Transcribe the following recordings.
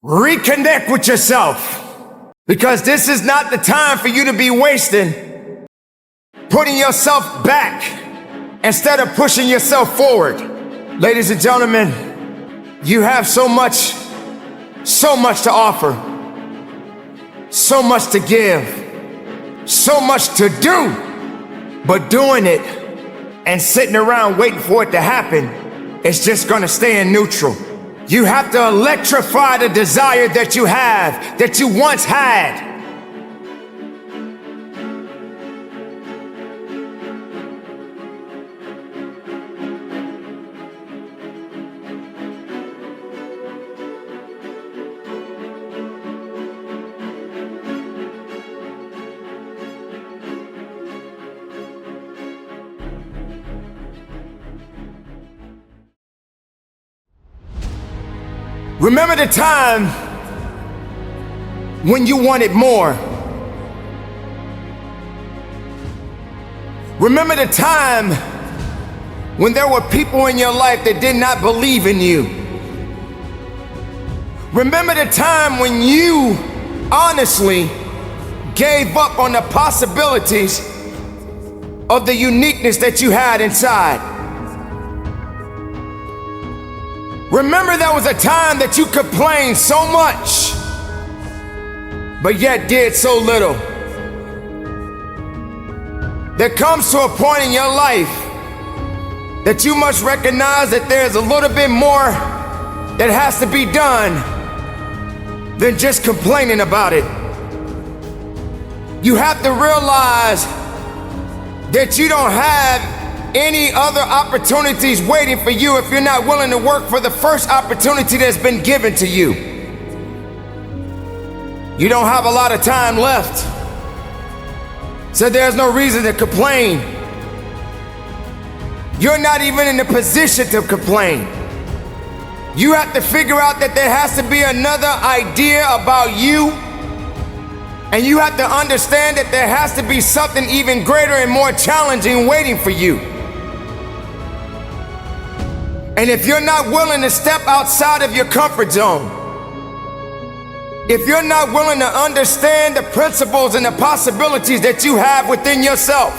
Reconnect with yourself, because this is not the time for you to be wasting putting yourself back instead of pushing yourself forward. Ladies and gentlemen, you have so much to offer, so much to give, so much to do, but doing it and sitting around waiting for it to happen is just gonna stay in neutral. You have to electrify the desire that you have, that you once had. Remember the time when you wanted more. Remember the time when there were people in your life that did not believe in you. Remember the time when you honestly gave up on the possibilities of the uniqueness that you had inside. Remember there was a time that you complained so much, but yet did so little. There comes to a point in your life that you must recognize that there's a little bit more that has to be done than just complaining about it. You have to realize that you don't have any other opportunities waiting for you if you're not willing to work for the first opportunity that's been given to you. You don't have a lot of time left, so there's no reason to complain. You're not even in a position to complain. You have to figure out that there has to be another idea about you, and you have to understand that there has to be something even greater and more challenging waiting for you. And if you're not willing to step outside of your comfort zone, if you're not willing to understand the principles and the possibilities that you have within yourself,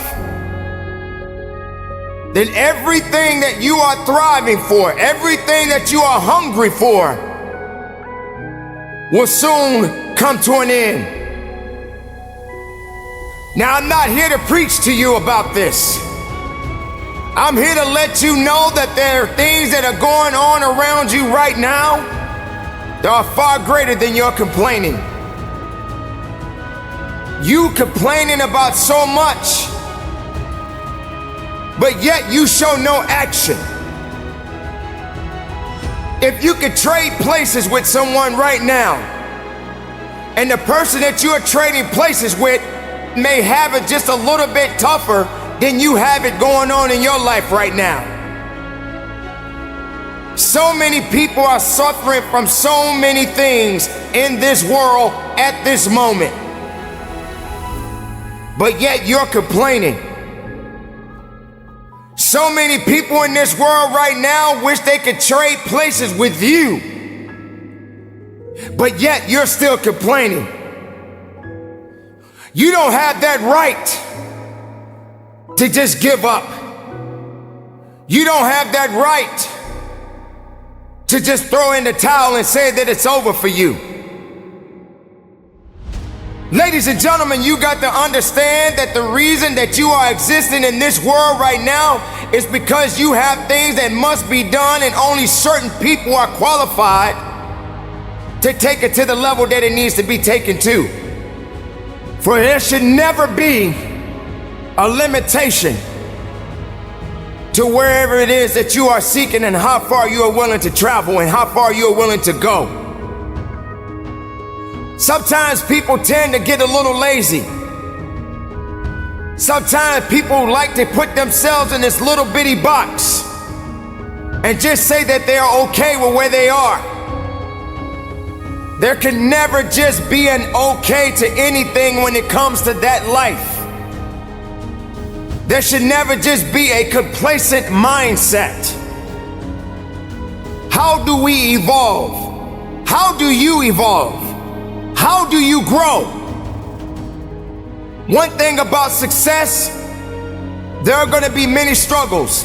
then everything that you are thriving for, everything that you are hungry for, will soon come to an end. Now, I'm not here to preach to you about this. I'm here to let you know that there are things that are going on around you right now that are far greater than your complaining. You complaining about so much, but yet you show no action. If you could trade places with someone right now, and the person that you are trading places with may have it just a little bit tougher than you have it going on in your life right now. So many people are suffering from so many things in this world at this moment, but yet you're complaining. So many people in this world right now wish they could trade places with you, but yet you're still complaining. You don't have that right to just give up. You don't have that right to just throw in the towel and say that it's over for you. Ladies and gentlemen, you got to understand that the reason that you are existing in this world right now is because you have things that must be done, and only certain people are qualified to take it to the level that it needs to be taken to. For there should never be a limitation to wherever it is that you are seeking and how far you are willing to travel and how far you are willing to go. Sometimes people tend to get a little lazy. Sometimes people like to put themselves in this little bitty box and just say that they are okay with where they are. There can never just be an okay to anything when it comes to that life. There should never just be a complacent mindset. How do we evolve? How do you evolve? How do you grow? One thing about success, there are going to be many struggles.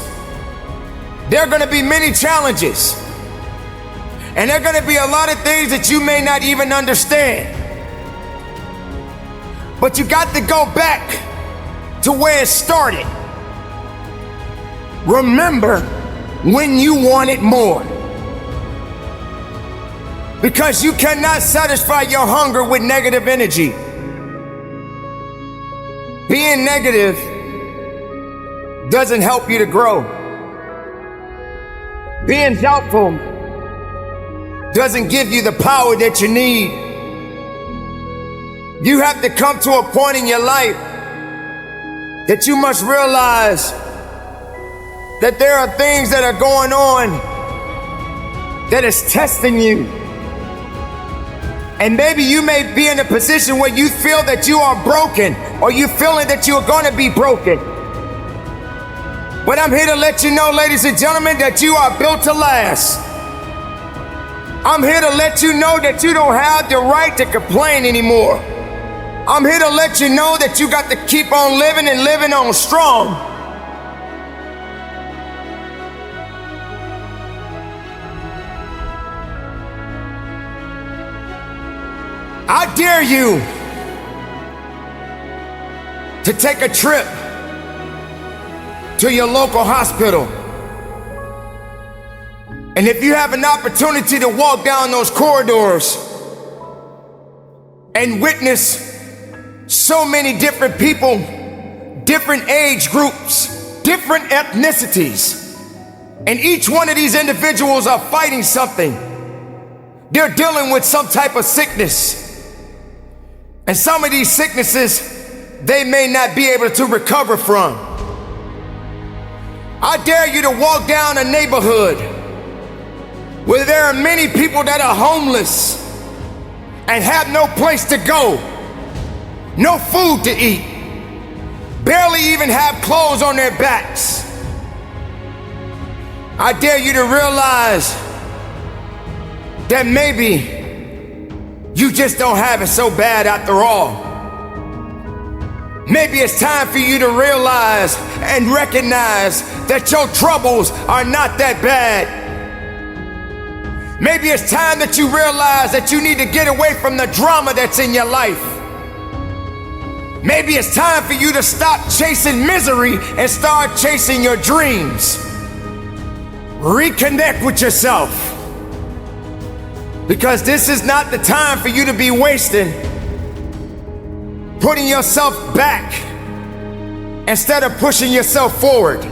There are going to be many challenges. And there are going to be a lot of things that you may not even understand. But you got to go back to where it started. Remember when you wanted more. Because you cannot satisfy your hunger with negative energy. Being negative doesn't help you to grow. Being doubtful doesn't give you the power that you need. You have to come to a point in your life that you must realize that there are things that are going on that is testing you. And maybe you may be in a position where you feel that you are broken, or you feeling that you're going to be broken. But I'm here to let you know, ladies and gentlemen, that you are built to last. I'm here to let you know that you don't have the right to complain anymore. I'm here to let you know that you got to keep on living and living on strong. I dare you to take a trip to your local hospital. And if you have an opportunity to walk down those corridors and witness so many different people, different age groups, different ethnicities, and each one of these individuals are fighting something. They're dealing with some type of sickness. And some of these sicknesses, they may not be able to recover from. I dare you to walk down a neighborhood where there are many people that are homeless and have no place to go, no food to eat, barely even have clothes on their backs. I dare you to realize that maybe you just don't have it so bad after all. Maybe it's time for you to realize and recognize that your troubles are not that bad. Maybe it's time that you realize that you need to get away from the drama that's in your life. Maybe it's time for you to stop chasing misery and start chasing your dreams. Reconnect with yourself. Because this is not the time for you to be wasting, putting yourself back instead of pushing yourself forward.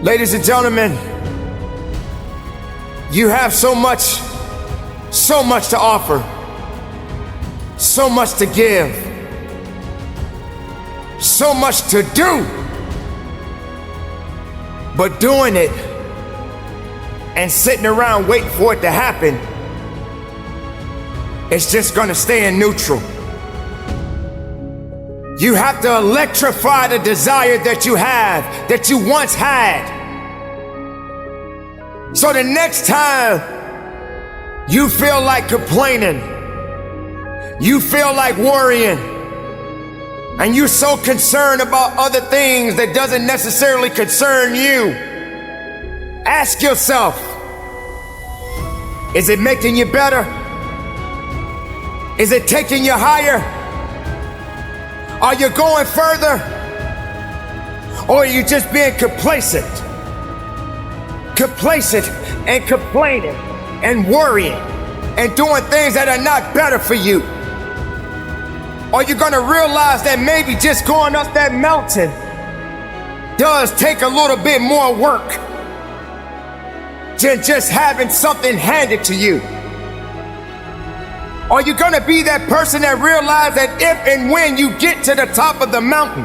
Ladies and gentlemen, you have so much to offer, so much to give, so much to do. But doing it and sitting around waiting for it to happen, it's just gonna stay in neutral. You have to electrify the desire that you have, that you once had. So the next time you feel like complaining, you feel like worrying, and you're so concerned about other things that doesn't necessarily concern you, ask yourself, is it making you better? Is it taking you higher? Are you going further? Or are you just being complacent? Complacent and complaining and worrying and doing things that are not better for you? Are you gonna realize that maybe just going up that mountain does take a little bit more work than just having something handed to you? Are you gonna be that person that realizes that if and when you get to the top of the mountain,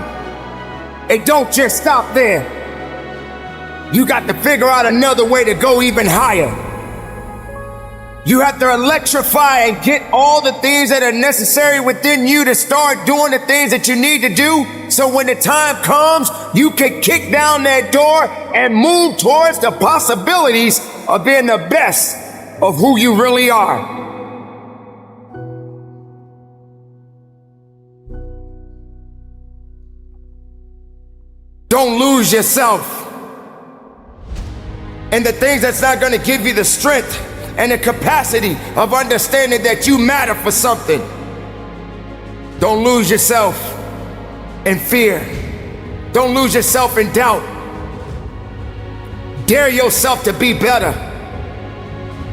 it don't just stop there? You got to figure out another way to go even higher. You have to electrify and get all the things that are necessary within you to start doing the things that you need to do, so when the time comes, you can kick down that door and move towards the possibilities of being the best of who you really are. Don't lose yourself in the things that's not going to give you the strength and the capacity of understanding that you matter for something. Don't lose yourself in fear. Don't lose yourself in doubt. Dare yourself to be better.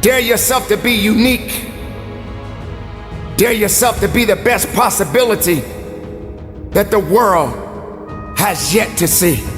Dare yourself to be unique. Dare yourself to be the best possibility that the world has yet to see.